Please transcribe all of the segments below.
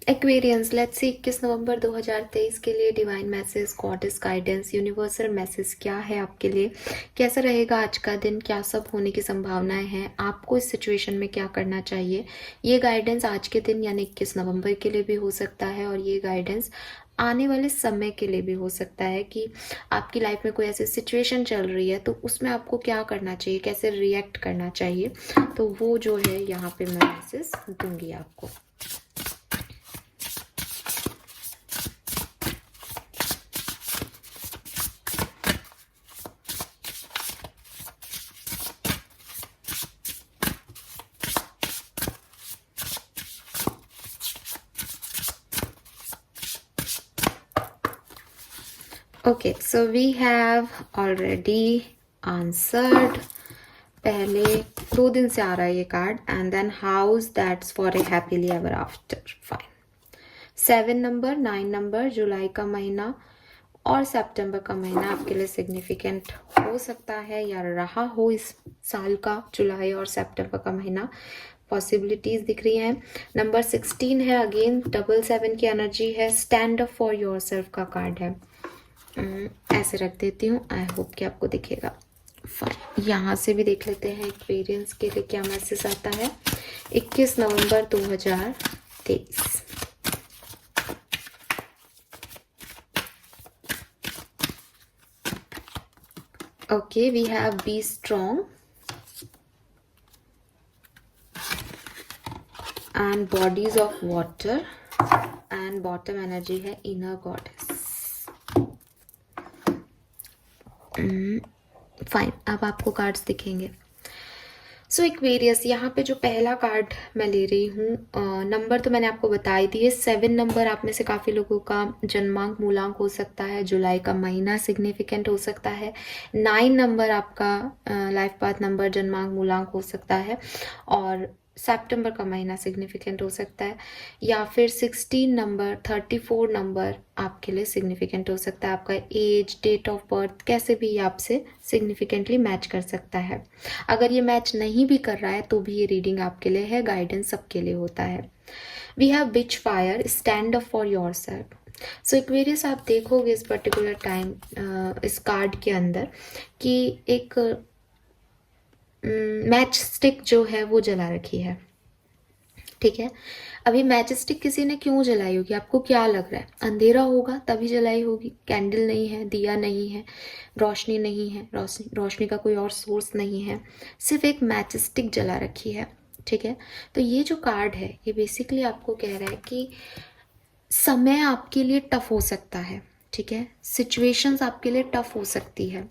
Aquarians, let's see 21 नवंबर 2023 के लिए divine message, goddess guidance, universal message क्या है आपके लिए, कैसा रहेगा आज का दिन, क्या सब होने की संभावनाएं हैं, आपको इस सिचुएशन में क्या करना चाहिए। ये गाइडेंस आज के दिन यानी 21 नवंबर के लिए भी हो सकता है और ये गाइडेंस आने वाले समय के लिए भी हो सकता है कि आपकी लाइफ में कोई ऐसी सिचुएशन चल रही है तो उसमें आपको क्या करना चाहिए, कैसे रिएक्ट करना चाहिए। तो वो जो है यहाँ पे मैं मैसेज दूंगी आपको। Okay, so we have already answered. पहले 2 दिन से आ रहा है ये card, and then house that's for a happily ever after. Fine. 7 नंबर, 9 नंबर, जुलाई का महीना और सितंबर का महीना आपके लिए सिग्निफिकेंट हो सकता है या रहा हो इस साल का जुलाई और सितंबर का महीना। पॉसिबिलिटीज दिख रही हैं। नंबर 16 है, अगेन 777 की एनर्जी है। Stand up for your self का कार्ड है। ऐसे रख देती हूँ, आई होप कि आपको दिखेगा। यहाँ से भी देख लेते हैं एक्वेरियंस के लिए क्या मैसेज आता है 21 नवंबर 2023। Okay, we have be strong and bodies of water and bottom energy है इनर गॉडेस। फाइन, अब आपको कार्ड्स दिखेंगे। सो एक्वेरियस, यहाँ पे जो पहला कार्ड मैं ले रही हूँ, नंबर तो मैंने आपको बता ही दिए। 7 नंबर आप में से काफ़ी लोगों का जन्मांक मूलांक हो सकता है, जुलाई का महीना सिग्निफिकेंट हो सकता है। 9 नंबर आपका लाइफ पाथ नंबर जन्मांक मूलांक हो सकता है और सितंबर का महीना सिग्निफिकेंट हो सकता है, या फिर 16 नंबर, 34 नंबर आपके लिए सिग्निफिकेंट हो सकता है। आपका एज, डेट ऑफ बर्थ कैसे भी ये आपसे सिग्निफिकेंटली मैच कर सकता है। अगर ये मैच नहीं भी कर रहा है तो भी ये रीडिंग आपके लिए है, गाइडेंस सबके लिए होता है। We have witch fire, stand up for yourself. So Aquarius, आप देखोगे इस पर्टिकुलर टाइम इस कार्ड के अंदर कि एक मैच स्टिक जो है वो जला रखी है। ठीक है, अभी मैच स्टिक किसी ने क्यों जलाई होगी, आपको क्या लग रहा है? अंधेरा होगा तभी जलाई होगी। कैंडल नहीं है, दिया नहीं है, रोशनी नहीं है, रोशनी का कोई और सोर्स नहीं है, सिर्फ एक मैच स्टिक जला रखी है। ठीक है, तो ये जो कार्ड है ये बेसिकली आपको कह रहा है कि समय आपके लिए टफ हो सकता है। ठीक है, सिचुएशंस आपके लिए टफ हो सकती है,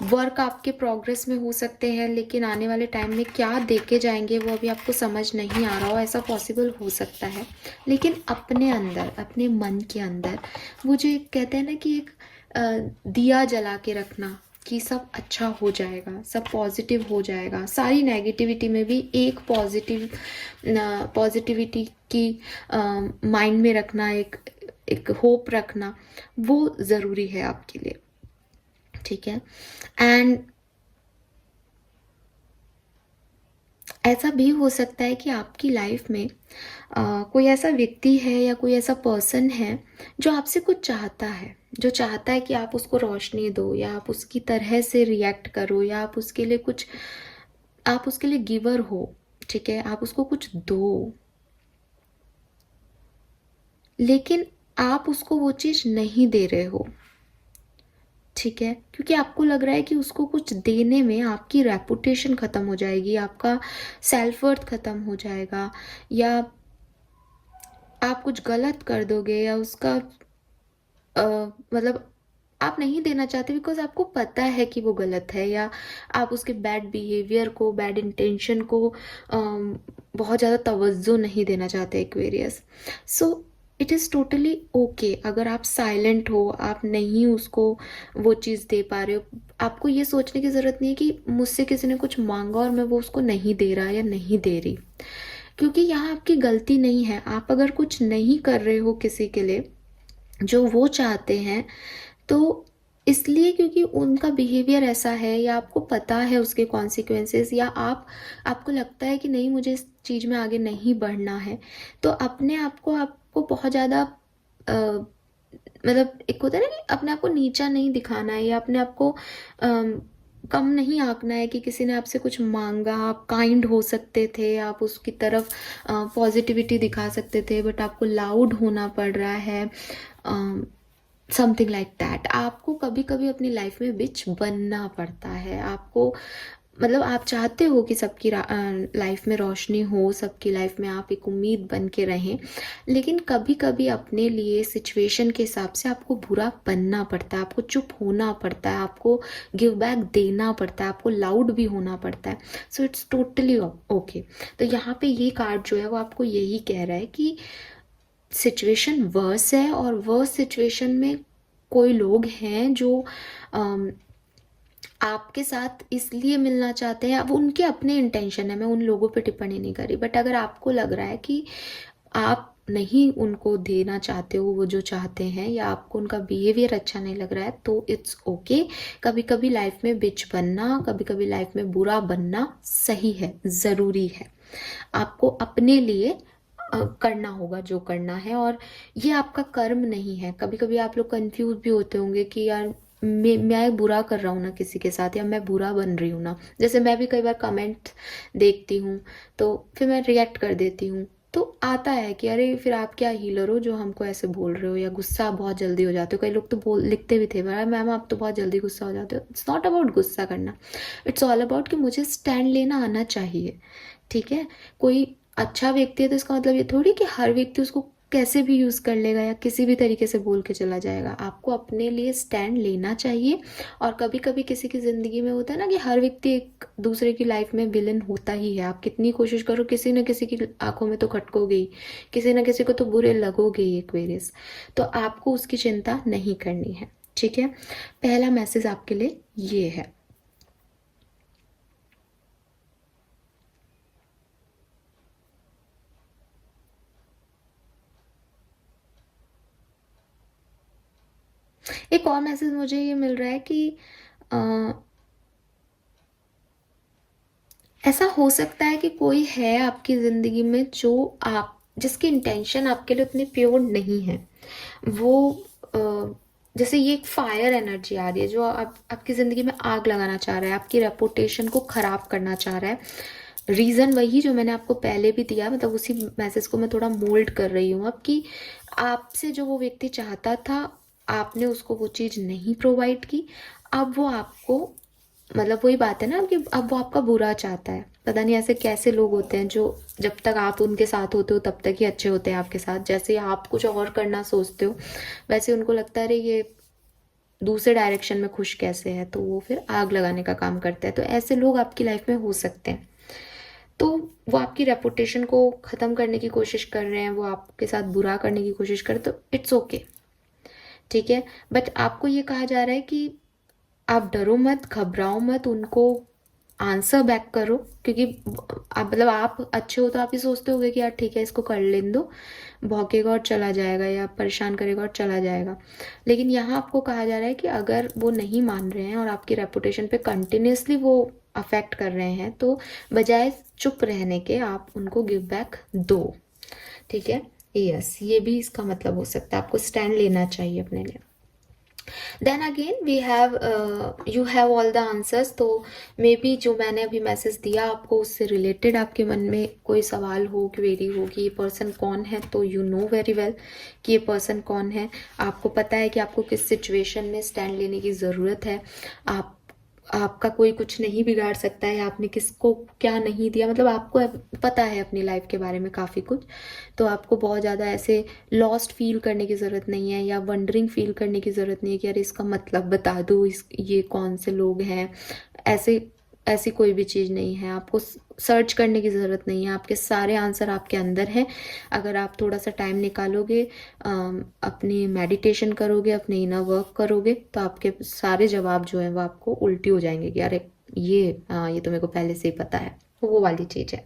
वर्क आपके प्रोग्रेस में हो सकते हैं, लेकिन आने वाले टाइम में क्या देके जाएंगे वो अभी आपको समझ नहीं आ रहा हो, ऐसा पॉसिबल हो सकता है। लेकिन अपने अंदर, अपने मन के अंदर वो जो एक कहते हैं ना कि एक दिया जला के रखना कि सब अच्छा हो जाएगा, सब पॉजिटिव हो जाएगा। सारी नेगेटिविटी में भी एक पॉजिटिविटी की माइंड में रखना, एक होप रखना, वो ज़रूरी है आपके लिए। ठीक है, एंड ऐसा भी हो सकता है कि आपकी लाइफ में कोई ऐसा व्यक्ति है या कोई ऐसा पर्सन है जो आपसे कुछ चाहता है, जो चाहता है कि आप उसको रोशनी दो या आप उसकी तरह से रिएक्ट करो या आप उसके लिए कुछ, आप उसके लिए गिवर हो। ठीक है, आप उसको कुछ दो, लेकिन आप उसको वो चीज़ नहीं दे रहे हो। ठीक है, क्योंकि आपको लग रहा है कि उसको कुछ देने में आपकी रेपुटेशन ख़त्म हो जाएगी, आपका सेल्फ वर्थ ख़त्म हो जाएगा, या आप कुछ गलत कर दोगे, या उसका मतलब आप नहीं देना चाहते बिकॉज आपको पता है कि वो गलत है, या आप उसके बैड बिहेवियर को, बैड इंटेंशन को बहुत ज़्यादा तवज्जो नहीं देना चाहते Aquarius. So it is totally okay अगर आप साइलेंट हो, आप नहीं उसको वो चीज़ दे पा रहे हो। आपको ये सोचने की ज़रूरत नहीं है कि मुझसे किसी ने कुछ मांगा और मैं वो उसको नहीं दे रहा या नहीं दे रही, क्योंकि यहाँ आपकी गलती नहीं है। आप अगर कुछ नहीं कर रहे हो किसी के लिए जो वो चाहते हैं, तो इसलिए क्योंकि उनका बिहेवियर ऐसा है, या आपको पता है उसके कॉन्सिक्वेंसेस, या आपको लगता है कि नहीं मुझे इस चीज़ में आगे नहीं बढ़ना है, तो अपने आप को आपको आपको बहुत ज़्यादा मतलब एक होता है ना कि अपने आप को नीचा नहीं दिखाना है या अपने आप को कम नहीं आंकना है कि किसी ने आपसे कुछ मांगा, आप काइंड हो सकते थे, आप उसकी तरफ पॉजिटिविटी दिखा सकते थे, बट आपको लाउड होना पड़ रहा है, समथिंग लाइक दैट। आपको कभी कभी अपनी लाइफ में बिच बनना पड़ता है। आपको मतलब आप चाहते हो कि सबकी लाइफ में रोशनी हो, सबकी लाइफ में आप एक उम्मीद बन के रहें, लेकिन कभी कभी अपने लिए सिचुएशन के हिसाब से आपको बुरा बनना पड़ता है, आपको चुप होना पड़ता है, आपको गिव बैक देना पड़ता है, आपको लाउड भी होना पड़ता है। So it's totally okay. तो यहाँ पे ये कार्ड जो है वो आपको यही कह रहा है कि सिचुएशन वर्स है, और वर्स सिचुएशन में कोई लोग हैं जो आपके साथ इसलिए मिलना चाहते हैं। अब उनके अपने इंटेंशन है, मैं उन लोगों पे टिप्पणी नहीं कर रही, बट अगर आपको लग रहा है कि आप नहीं उनको देना चाहते हो वो जो चाहते हैं, या आपको उनका बिहेवियर अच्छा नहीं लग रहा है, तो इट्स ओके। कभी कभी लाइफ में बिच बनना, कभी कभी लाइफ में बुरा बनना सही है, ज़रूरी है। आपको अपने लिए करना होगा जो करना है, और ये आपका कर्म नहीं है। कभी कभी आप लोग कंफ्यूज भी होते होंगे कि यार मैं बुरा कर रहा हूँ ना किसी के साथ, या मैं बुरा बन रही हूँ ना। जैसे मैं भी कई बार कमेंट देखती हूँ तो फिर मैं रिएक्ट कर देती हूँ, तो आता है कि अरे फिर आप क्या हीलर हो जो हमको ऐसे बोल रहे हो, या गुस्सा बहुत जल्दी हो जाते हो। कई लोग तो बोल लिखते भी थे, मैम आप तो बहुत जल्दी गुस्सा हो जाते हो। इट्स नॉट अबाउट गुस्सा करना, इट्स ऑल अबाउट कि मुझे स्टैंड लेना आना चाहिए। ठीक है, कोई अच्छा व्यक्ति है तो इसका मतलब ये थोड़ी कि हर व्यक्ति उसको कैसे भी यूज़ कर लेगा या किसी भी तरीके से बोल के चला जाएगा। आपको अपने लिए स्टैंड लेना चाहिए। और कभी कभी किसी की ज़िंदगी में होता है ना कि हर व्यक्ति एक दूसरे की लाइफ में विलन होता ही है। आप कितनी कोशिश करो, किसी न किसी की आंखों में तो खटकोगे ही, किसी न किसी को तो बुरे लगोगे ही एक्वेरियस। तो आपको उसकी चिंता नहीं करनी है। ठीक है, पहला मैसेज आपके लिए ये है। एक और मैसेज मुझे ये मिल रहा है कि अ, ऐसा हो सकता है कि कोई है आपकी ज़िंदगी में जो आप जिसकी इंटेंशन आपके लिए उतनी प्योर नहीं है। वो जैसे ये एक फायर एनर्जी आ रही है जो आपकी ज़िंदगी में आग लगाना चाह रहा है, आपकी रेपुटेशन को ख़राब करना चाह रहा है। रीज़न वही जो मैंने आपको पहले भी दिया, मतलब उसी मैसेज को मैं थोड़ा मोल्ड कर रही हूँ अब, कि आपसे जो वो व्यक्ति चाहता था, आपने उसको वो चीज़ नहीं प्रोवाइड की। अब वो आपको, मतलब वही बात है ना कि अब वो आपका बुरा चाहता है। पता नहीं ऐसे कैसे लोग होते हैं जो जब तक आप उनके साथ होते हो तब तक ही अच्छे होते हैं आपके साथ। जैसे ही आप कुछ और करना सोचते हो वैसे उनको लगता है अरे ये दूसरे डायरेक्शन में खुश कैसे है, तो वो फिर आग लगाने का काम करते हैं। तो ऐसे लोग आपकी लाइफ में हो सकते हैं। तो वो आपकी रेपुटेशन को ख़त्म करने की कोशिश कर रहे हैं, वो आपके साथ बुरा करने की कोशिश कर रहे, तो इट्स ओके। ठीक है, बट आपको ये कहा जा रहा है कि आप डरो मत, घबराओ मत, उनको आंसर बैक करो। क्योंकि आप मतलब आप अच्छे हो तो आप ही सोचते होगे कि यार ठीक है इसको कर लेने दो, भौंकेगा और चला जाएगा या परेशान करेगा और चला जाएगा। लेकिन यहाँ आपको कहा जा रहा है कि अगर वो नहीं मान रहे हैं और आपकी रेपुटेशन पे कंटिन्यूसली वो अफेक्ट कर रहे हैं, तो बजाय चुप रहने के आप उनको गिव बैक दो। ठीक है, यस, ये भी इसका मतलब हो सकता है। आपको स्टैंड लेना चाहिए अपने लिए। Then again we have you have all the answers. तो मे बी जो मैंने अभी मैसेज दिया आपको उससे रिलेटेड आपके मन में कोई सवाल हो, क्वेरी हो कि ये पर्सन कौन है, तो यू नो वेरी वेल कि ये पर्सन कौन है। आपको पता है कि आपको किस सिचुएशन में स्टैंड लेने की ज़रूरत है। आपका कोई कुछ नहीं बिगाड़ सकता है, आपने किसको क्या नहीं दिया, मतलब आपको पता है अपनी लाइफ के बारे में काफ़ी कुछ। तो आपको बहुत ज़्यादा ऐसे लॉस्ट फील करने की ज़रूरत नहीं है, या वंडरिंग फील करने की ज़रूरत नहीं है कि अरे इसका मतलब बता दो, ये कौन से लोग हैं। ऐसे ऐसी कोई भी चीज़ नहीं है। आपको सर्च करने की ज़रूरत नहीं है, आपके सारे आंसर आपके अंदर हैं। अगर आप थोड़ा सा टाइम निकालोगे, अपनी मेडिटेशन करोगे, अपने इनर वर्क करोगे, तो आपके सारे जवाब जो हैं वो आपको उल्टी हो जाएंगे कि अरे ये तो मेरे को पहले से ही पता है। वो वाली चीज़ है।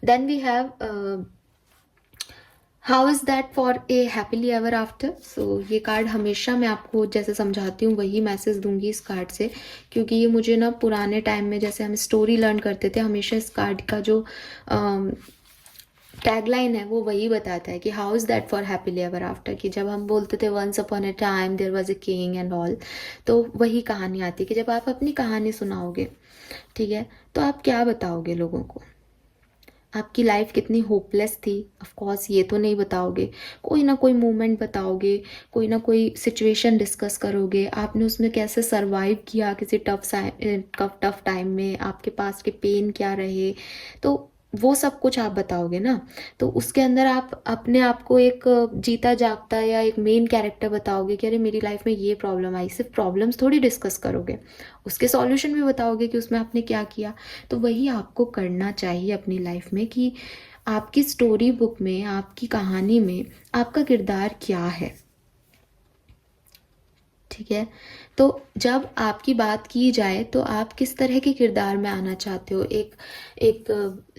Then we have how is that for a happily ever after. So ये कार्ड हमेशा मैं आपको जैसे समझाती हूँ वही मैसेज दूंगी इस कार्ड से, क्योंकि ये मुझे ना पुराने टाइम में जैसे हम स्टोरी लर्न करते थे, हमेशा इस कार्ड का जो टैगलाइन है वो वही बताता है कि how is that for happily ever after, कि जब हम बोलते थे once upon a time there was a king and all, तो वही कहानी आती है कि जब आप अपनी कहानी सुनाओगे, ठीक है, तो आप क्या बताओगे लोगों को, आपकी लाइफ कितनी होपलेस थी, ऑफ कोर्स ये तो नहीं बताओगे, कोई ना कोई मोमेंट बताओगे, कोई ना कोई सिचुएशन डिस्कस करोगे, आपने उसमें कैसे सरवाइव किया किसी टफ टाइम में, आपके पास के पेन क्या रहे, तो वो सब कुछ आप बताओगे ना। तो उसके अंदर आप अपने आप को एक जीता जागता या एक मेन कैरेक्टर बताओगे कि अरे मेरी लाइफ में ये प्रॉब्लम आई, सिर्फ प्रॉब्लम्स थोड़ी डिस्कस करोगे, उसके सॉल्यूशन भी बताओगे कि उसमें आपने क्या किया। तो वही आपको करना चाहिए अपनी लाइफ में कि आपकी स्टोरी बुक में, आपकी कहानी में आपका किरदार क्या है, ठीक है। तो जब आपकी बात की जाए तो आप किस तरह के किरदार में आना चाहते हो, एक एक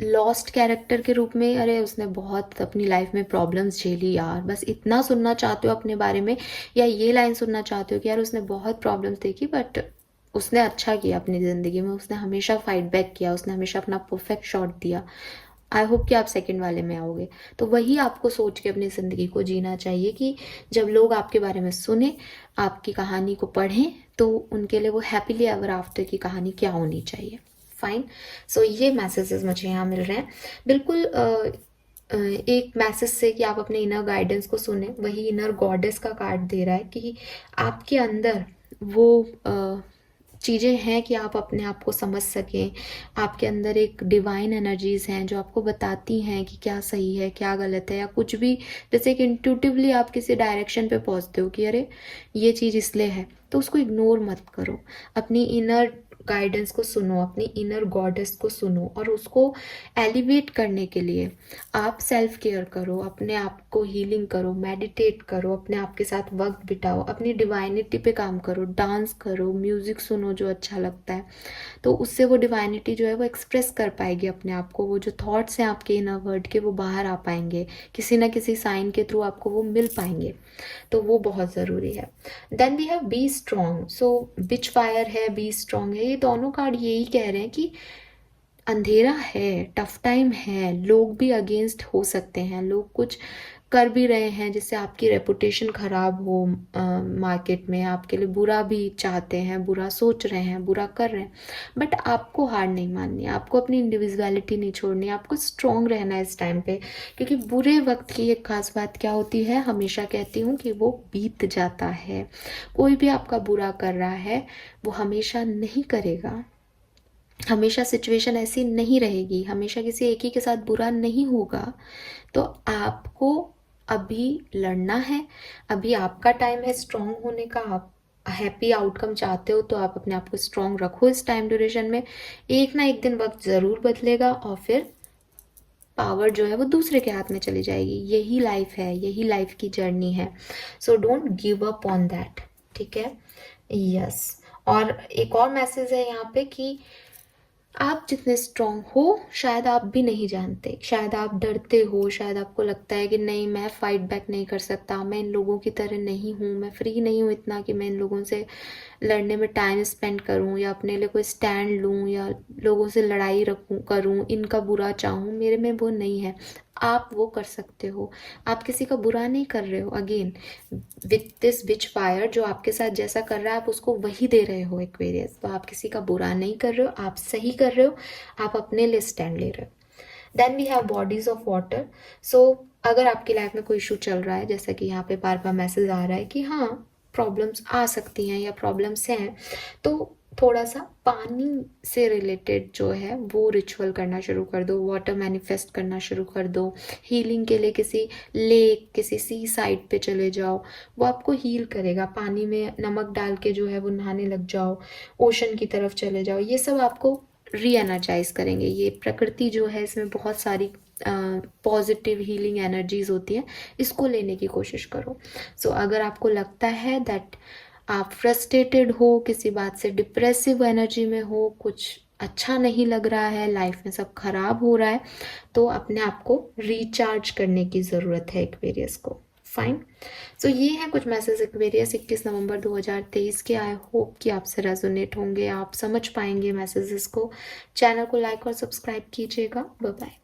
लॉस्ट कैरेक्टर के रूप में, अरे उसने बहुत अपनी लाइफ में प्रॉब्लम्स झेली यार, बस इतना सुनना चाहते हो अपने बारे में, या ये लाइन सुनना चाहते हो कि यार उसने बहुत प्रॉब्लम्स देखी बट उसने अच्छा किया अपनी ज़िंदगी में, उसने हमेशा फाइट बैक किया, उसने हमेशा अपना परफेक्ट शॉट दिया। आई होप कि आप सेकंड वाले में आओगे। तो वही आपको सोच के अपनी ज़िंदगी को जीना चाहिए कि जब लोग आपके बारे में सुने, आपकी कहानी को पढ़ें, तो उनके लिए वो हैप्पीली एवर आफ्टर की कहानी क्या होनी चाहिए। फाइन। सो ये मैसेजेस मुझे यहाँ मिल रहे हैं। बिल्कुल एक मैसेज से कि आप अपने इनर गाइडेंस को सुने, वही इनर गॉडेस का कार्ड दे रहा है कि आपके अंदर वो चीज़ें हैं कि आप अपने आप को समझ सकें, आपके अंदर एक डिवाइन एनर्जीज़ हैं जो आपको बताती हैं कि क्या सही है क्या गलत है, या कुछ भी, जैसे कि इंट्यूटिवली आप किसी डायरेक्शन पे पहुंचते हो कि अरे ये चीज़ इसलिए है, तो उसको इग्नोर मत करो, अपनी इनर गाइडेंस को सुनो, अपनी इनर गॉडेस को सुनो, और उसको एलिवेट करने के लिए आप सेल्फ केयर करो, अपने आप को हीलिंग करो, मेडिटेट करो, अपने आप के साथ वक्त बिताओ, अपनी डिवाइनिटी पे काम करो, डांस करो, म्यूज़िक सुनो जो अच्छा लगता है, तो उससे वो डिवाइनिटी जो है वो एक्सप्रेस कर पाएगी अपने आप को, वो जो थॉट्स हैं आपके इनर वर्ल्ड के वो बाहर आ पाएंगे, किसी ना किसी साइन के थ्रू आपको वो मिल पाएंगे, तो वो बहुत ज़रूरी है। Then we have be strong. So witch fire है, बी स्ट्रॉन्ग है, ये दोनों कार्ड यही कह रहे हैं कि अंधेरा है, टफ टाइम है, लोग भी अगेंस्ट हो सकते हैं, लोग कुछ कर भी रहे हैं जिससे आपकी रेपुटेशन ख़राब हो, मार्केट में आपके लिए बुरा भी चाहते हैं, बुरा सोच रहे हैं, बुरा कर रहे हैं, बट आपको हार नहीं माननी है, आपको अपनी इंडिविजुअलिटी नहीं छोड़नी है, आपको स्ट्रॉन्ग रहना है इस टाइम पे, क्योंकि बुरे वक्त की एक खास बात क्या होती है, हमेशा कहती हूँ कि वो बीत जाता है। कोई भी आपका बुरा कर रहा है वो हमेशा नहीं करेगा, हमेशा सिचुएशन ऐसी नहीं रहेगी, हमेशा किसी एक ही के साथ बुरा नहीं होगा। तो आपको अभी लड़ना है, अभी आपका टाइम है स्ट्रॉन्ग होने का। आप हैप्पी आउटकम चाहते हो तो आप अपने आप को स्ट्रॉन्ग रखो इस टाइम ड्यूरेशन में, एक ना एक दिन वक्त ज़रूर बदलेगा और फिर पावर जो है वो दूसरे के हाथ में चली जाएगी। यही लाइफ है, यही लाइफ की जर्नी है। So don't give up on that, ठीक है। यस। और एक और मैसेज है यहाँ पे कि आप जितने स्ट्रांग हो शायद आप भी नहीं जानते, शायद आप डरते हो, शायद आपको लगता है कि नहीं मैं फाइट बैक नहीं कर सकता, मैं इन लोगों की तरह नहीं हूँ, मैं फ्री नहीं हूँ इतना कि मैं इन लोगों से लड़ने में टाइम स्पेंड करूँ या अपने लिए कोई स्टैंड लूँ या लोगों से लड़ाई रखूँ करूँ, इनका बुरा चाहूँ, मेरे में वो नहीं है। आप वो कर सकते हो, आप किसी का बुरा नहीं कर रहे हो। Again with this which fire जो आपके साथ जैसा कर रहा है आप उसको वही दे रहे हो एक्वेरियस, तो आप किसी का बुरा नहीं कर रहे हो, आप सही कर रहे हो, आप अपने लिए स्टैंड ले रहे हो। Then we have bodies of water. So अगर आपकी लाइफ में कोई इशू चल रहा है, जैसा कि यहाँ पे बार बार मैसेज आ रहा है कि हाँ प्रॉब्लम्स आ सकती हैं या प्रॉब्लम्स हैं, तो थोड़ा सा पानी से रिलेटेड जो है वो रिचुअल करना शुरू कर दो, वाटर मैनिफेस्ट करना शुरू कर दो, हीलिंग के लिए किसी लेक, किसी सी साइड पे चले जाओ, वो आपको हील करेगा। पानी में नमक डाल के जो है वो नहाने लग जाओ, ओशन की तरफ चले जाओ, ये सब आपको री एनर्जाइज करेंगे। ये प्रकृति जो है इसमें बहुत सारी पॉजिटिव हीलिंग एनर्जीज होती हैं, इसको लेने की कोशिश करो। सो अगर आपको लगता है दैट आप फ्रस्ट्रेटेड हो, किसी बात से डिप्रेसिव एनर्जी में हो, कुछ अच्छा नहीं लग रहा है, लाइफ में सब खराब हो रहा है, तो अपने आप को रिचार्ज करने की ज़रूरत है एक्वेरियस को। फाइन। सो ये हैं कुछ मैसेज एक्वेरियस 21 नवंबर 2023 के। आई होप कि आपसे रेजोनेट होंगे, आप समझ पाएंगे मैसेजेस को। चैनल को लाइक और सब्सक्राइब कीजिएगा। Bye bye.